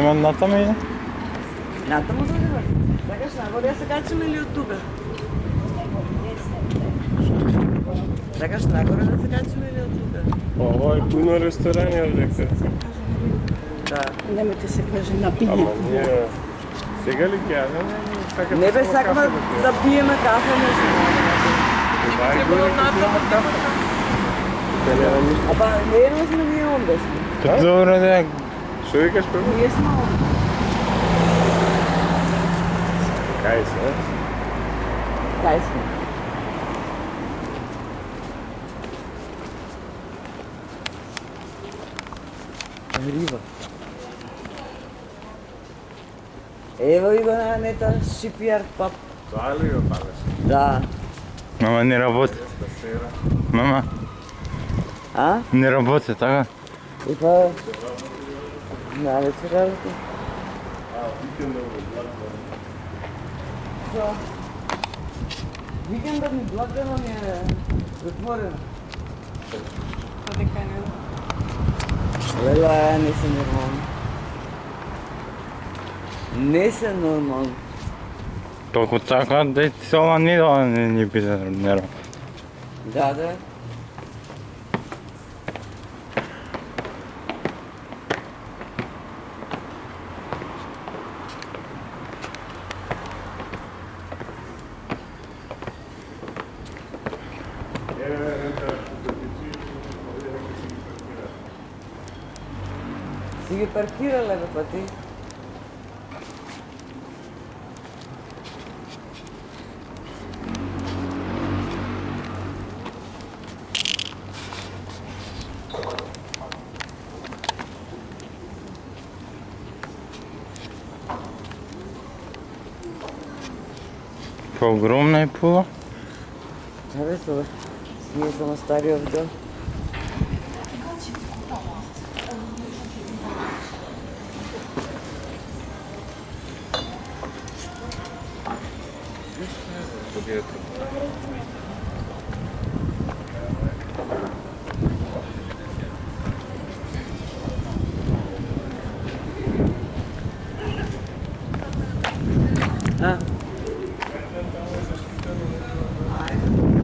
Нема натаму иде? Натаму да одиме. Сакаш нагоре да се качиме или од тука? Сакаш нагоре да се качиме или од тука? Ова е пуно ресторани овде. Да. Немојте се каже на Ама пињето. ние сега ли ќе јадеме? Не бе сакаме да пиеме кафе нешто. Дај горе ќе кафе. Апа не сме ние онде сме. Добро да е. Што викаш прво? Ние сме онде. Кај се? Кај сме? Риба. Ево и го на нета шипјард пап. Тоа ли го палеш? Да. Мама не работи. Мама, А? не работи, така? И па... Нали се работи? Што? Викендот ми блокано ми е затворено. Дека не. Лела, не се нормално. Не се нормално. Толку така, да ти се ова не биде нервно. Да, да. Си ги паркирале бе па ти? Огромна е пула. Абе се бе. Ние само стари овде. А?